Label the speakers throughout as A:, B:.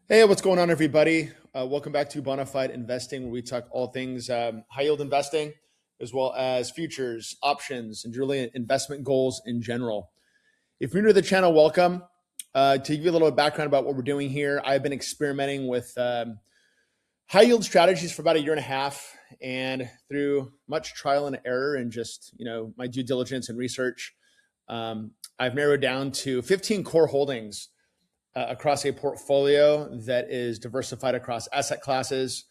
A: Hey, what's going on, everybody? Welcome back to Bonafide Investing, where we talk all things high yield investing, as well as futures, options, and really investment goals in general. If you're new to the channel, welcome. To give you a little bit of background about what we're doing here, I've been experimenting with high yield strategies for about a year and a half, and through much trial and error and just my due diligence and research, I've narrowed down to 15 core holdings across a portfolio that is diversified across asset classes,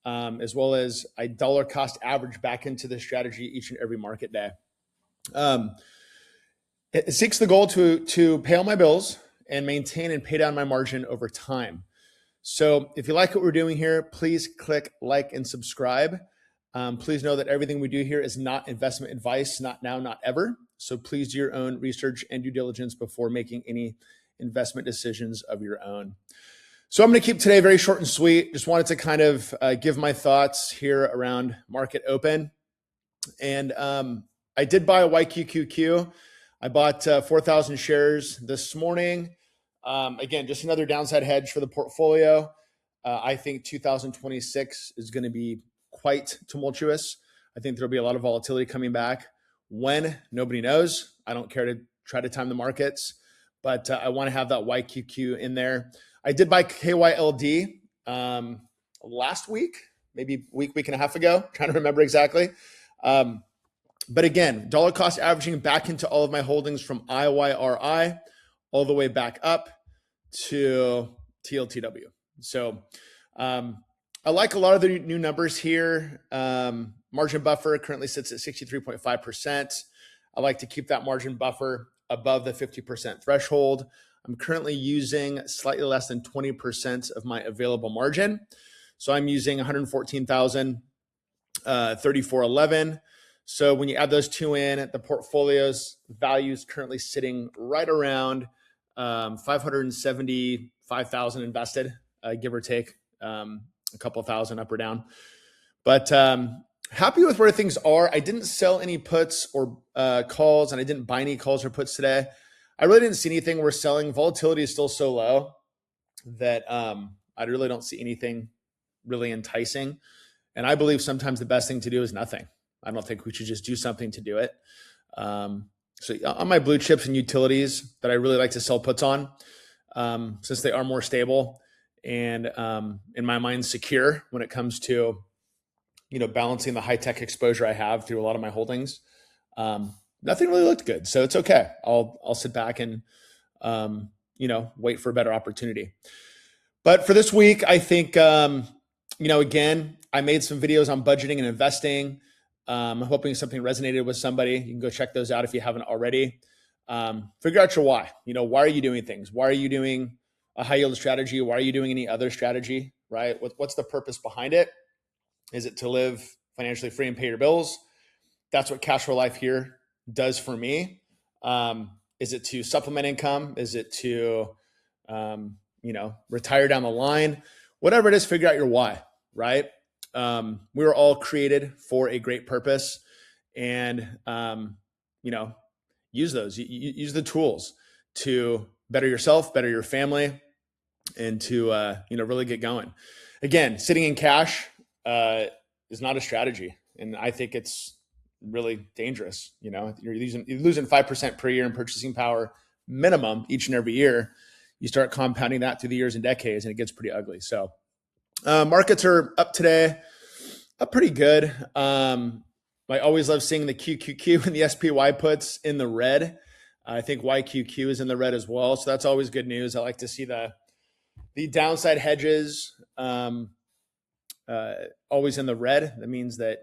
A: as well as a dollar cost average back into the strategy each and every market day. It seeks the goal to pay all my bills and maintain and pay down my margin over time. So if you like what we're doing here, please click like and subscribe. Please know that everything we do here is not investment advice, not now, not ever. So please do your own research and due diligence before making any investment decisions of your own. So I'm going to keep today very short and sweet. Just wanted to kind of give my thoughts here around market open. And I did buy a YQQQ. I bought 4,000 shares this morning. Again, just another downside hedge for the portfolio. I think 2026 is going to be quite tumultuous. I think there'll be a lot of volatility coming back. When? Nobody knows. I don't care to try to time the markets, but I want to have that YQQ in there. I did buy KYLD last week, maybe week and a half ago, trying to remember exactly. But again, dollar cost averaging back into all of my holdings from IYRI all the way back up to TLTW. So I like a lot of the new numbers here. Margin buffer currently sits at 63.5%. I like to keep that margin buffer above the 50% threshold. I'm currently using slightly less than 20% of my available margin. So I'm using 114,000, 3411. So when you add those two in, the portfolio's value is currently sitting right around 575,000 invested, give or take a couple of thousand up or down. But happy with where things are. I didn't sell any puts or calls, and I didn't buy any calls or puts today. I really didn't see anything worth selling. Volatility is still so low that I really don't see anything really enticing. And I believe sometimes the best thing to do is nothing. I don't think we should just do something to do it. So on my blue chips and utilities that I really like to sell puts on, since they are more stable and in my mind secure when it comes to balancing the high tech exposure I have through a lot of my holdings. Nothing really looked good, so it's okay. I'll sit back and wait for a better opportunity. But for this week, I think again, I made some videos on budgeting and investing. I'm hoping something resonated with somebody. You can go check those out if you haven't already. Figure out your why. Why are you doing things? Why are you doing a high yield strategy? Why are you doing any other strategy, right? What's the purpose behind it? Is it to live financially free and pay your bills? That's what Cash for Life here does for me. Is it to supplement income? Is it to, retire down the line? Whatever it is, figure out your why, right? We were all created for a great purpose, and use those. Use the tools to better yourself, better your family, and to really get going. Again, sitting in cash is not a strategy, and I think it's really dangerous. You're losing 5% per year in purchasing power minimum each and every year. You start compounding that through the years and decades, and it gets pretty ugly. So markets are up today, up pretty good. I always love seeing the QQQ and the SPY puts in the red. I think YQQ is in the red as well. So that's always good news. I like to see the downside hedges always in the red. That means that,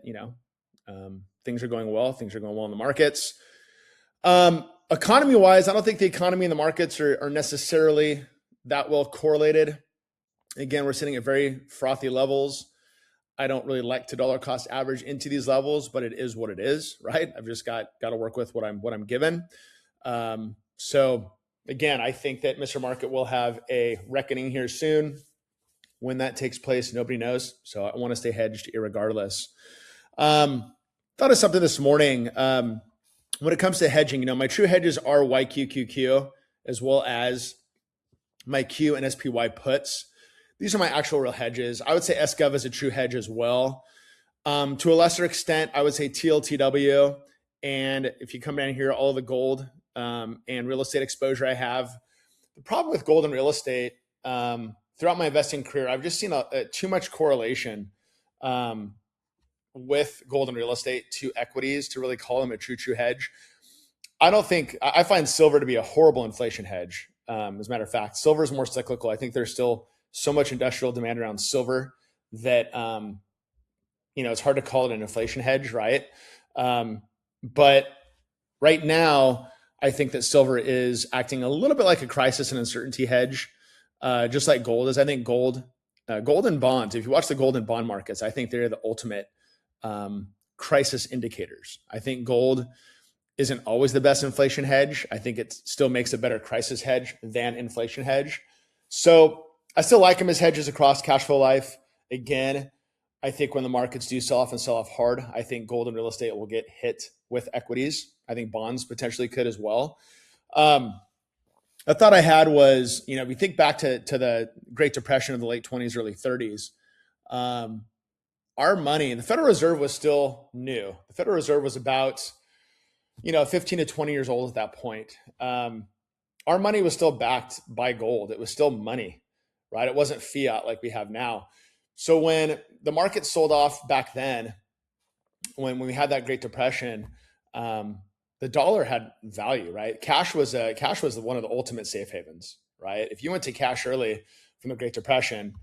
A: things are going well. Things are going well in the markets. Economy wise, I don't think the economy and the markets are necessarily that well correlated. Again, we're sitting at very frothy levels. I don't really like to dollar cost average into these levels, but it is what it is, right? I've just got to work with what I'm given. So again, I think that Mr. Market will have a reckoning here soon. When that takes place, nobody knows. So I want to stay hedged irregardless. Thought of something this morning. When it comes to hedging, my true hedges are YQQQ as well as my Q and SPY puts. these are my actual real hedges. I would say SGov is a true hedge as well. To a lesser extent, I would say TLTW. And if you come down here, all the gold and real estate exposure I have. The problem with gold and real estate, throughout my investing career, I've just seen too much correlation with gold and real estate to equities to really call them a true hedge. I find silver to be a horrible inflation hedge. As a matter of fact, silver is more cyclical. I think there's still so much industrial demand around silver that, it's hard to call it an inflation hedge, right? But right now, I think that silver is acting a little bit like a crisis and uncertainty hedge, just like gold is. I think gold and bonds, if you watch the gold and bond markets, I think they're the ultimate crisis indicators. I think gold isn't always the best inflation hedge. I think it still makes a better crisis hedge than inflation hedge. So I still like them as hedges across cash flow life. Again, I think when the markets do sell off and sell off hard, I think gold and real estate will get hit with equities. I think bonds potentially could as well. A thought I had was, if you think back to the Great Depression of the late 20s, early 30s, our money, the Federal Reserve was still new. The Federal Reserve was about, 15 to 20 years old at that point. Our money was still backed by gold. It was still money, right? It wasn't fiat like we have now. So when the market sold off back then, when we had that Great Depression, the dollar had value, right? Cash was one of the ultimate safe havens, right? If you went to cash early from the Great Depression,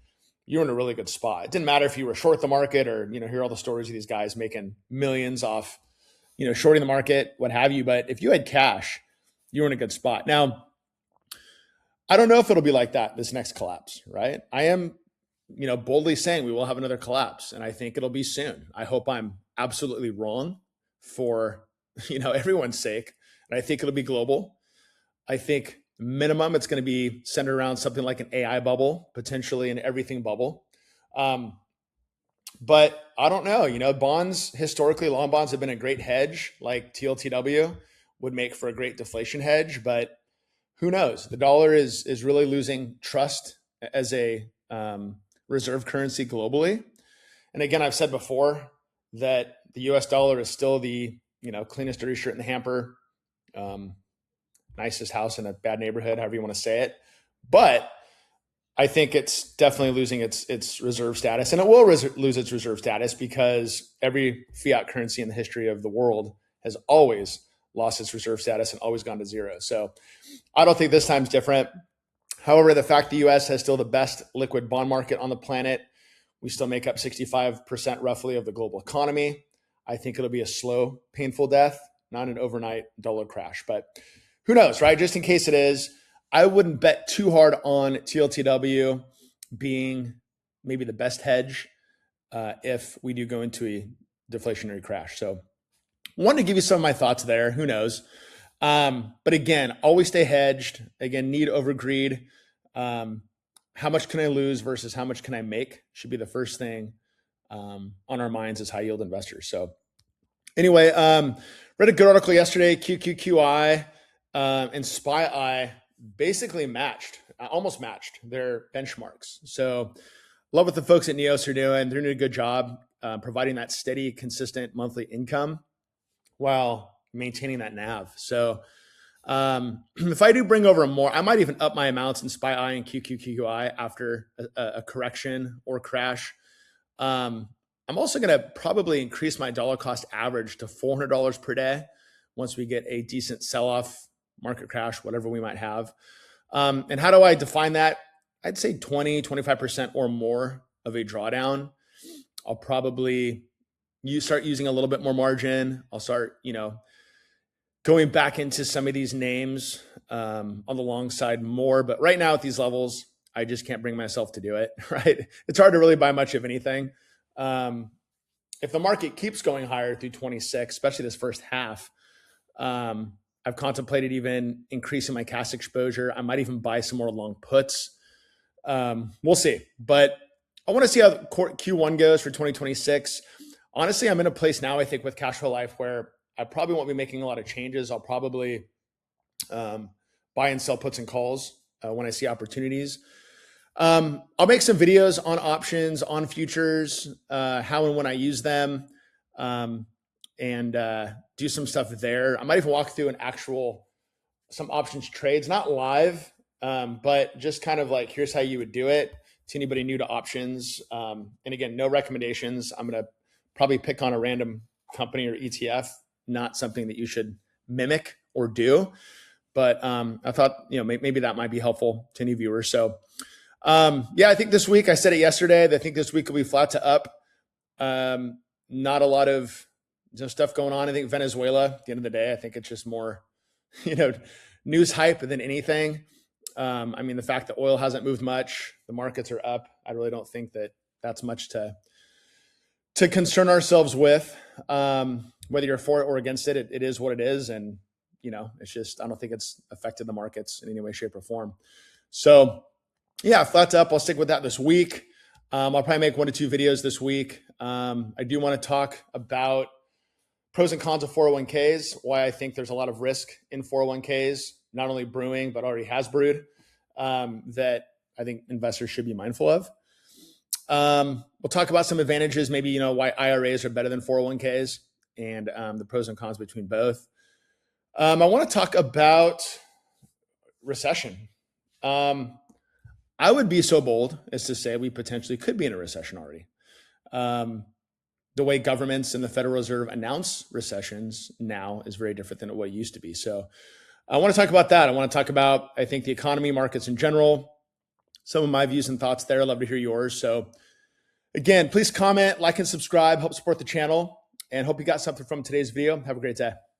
A: you were in a really good spot. It didn't matter if you were short the market or, hear all the stories of these guys making millions off, shorting the market, what have you. But if you had cash, you were in a good spot. Now, I don't know if it'll be like that this next collapse, right? I am, boldly saying we will have another collapse, and I think it'll be soon. I hope I'm absolutely wrong for, everyone's sake. And I think it'll be global. I think minimum it's going to be centered around something like an AI bubble, potentially an everything bubble. But I don't know, bonds, historically, long bonds have been a great hedge, like TLTW would make for a great deflation hedge, but who knows? The dollar is really losing trust as a reserve currency globally. And again, I've said before that the US dollar is still the, cleanest dirty shirt in the hamper, nicest house in a bad neighborhood, however you want to say it. But I think it's definitely losing its reserve status, and it will lose its reserve status because every fiat currency in the history of the world has always lost its reserve status and always gone to zero. So I don't think this time's different. However, the fact the US has still the best liquid bond market on the planet, we still make up 65% roughly of the global economy. I think it'll be a slow, painful death, not an overnight dollar crash. But who knows, right? Just in case it is, I wouldn't bet too hard on TLTW being maybe the best hedge if we do go into a deflationary crash. So wanted to give you some of my thoughts there. Who knows? But again, always stay hedged. Again, need over greed. How much can I lose versus how much can I make should be the first thing on our minds as high yield investors. So anyway, read a good article yesterday, QQQI and SPY basically almost matched their benchmarks. So love what the folks at Neos are doing. They're doing a good job providing that steady, consistent monthly income while maintaining that NAV. So if I do bring over more, I might even up my amounts in SPY and QQQI after a correction or crash. I'm also going to probably increase my dollar cost average to $400 per day once we get a decent sell-off, market crash, whatever we might have. And how do I define that? I'd say 20-25% or more of a drawdown. I'll probably start using a little bit more margin. I'll start, going back into some of these names on the long side more. But right now at these levels, I just can't bring myself to do it, right? It's hard to really buy much of anything. If the market keeps going higher through 26, especially this first half, I've contemplated even increasing my cash exposure. I might even buy some more long puts. We'll see. But I want to see how Q1 goes for 2026. Honestly, I'm in a place now, I think, with Cash Flow Life where I probably won't be making a lot of changes. I'll probably buy and sell puts and calls when I see opportunities. I'll make some videos on options, on futures, how and when I use them, and do some stuff there. I might even walk through some options trades, not live, but just kind of like, here's how you would do it to anybody new to options. And again, no recommendations. I'm going to probably pick on a random company or ETF, not something that you should mimic or do. But I thought, maybe that might be helpful to any viewers. So I think this week, I said it yesterday, I think this week will be flat to up. Not a lot of stuff going on. I think Venezuela, at the end of the day, I think it's just more, news hype than anything. The fact that oil hasn't moved much, the markets are up. I really don't think that that's much to concern ourselves with. Whether you're for it or against it, it is what it is. And, it's just, I don't think it's affected the markets in any way, shape, or form. So flat up. I'll stick with that this week. I'll probably make 1 to 2 videos this week. I do want to talk about pros and cons of 401ks, why I think there's a lot of risk in 401ks, not only brewing, but already has brewed, that I think investors should be mindful of. We'll talk about some advantages, maybe, why IRAs are better than 401ks and the pros and cons between both. I want to talk about recession. I would be so bold as to say we potentially could be in a recession already. The way governments and the Federal Reserve announce recessions now is very different than what it used to be. So I want to talk about that. I want to talk about, I think, the economy, markets in general, some of my views and thoughts there. I'd love to hear yours. So again, please comment, like, and subscribe, help support the channel, and hope you got something from today's video. Have a great day.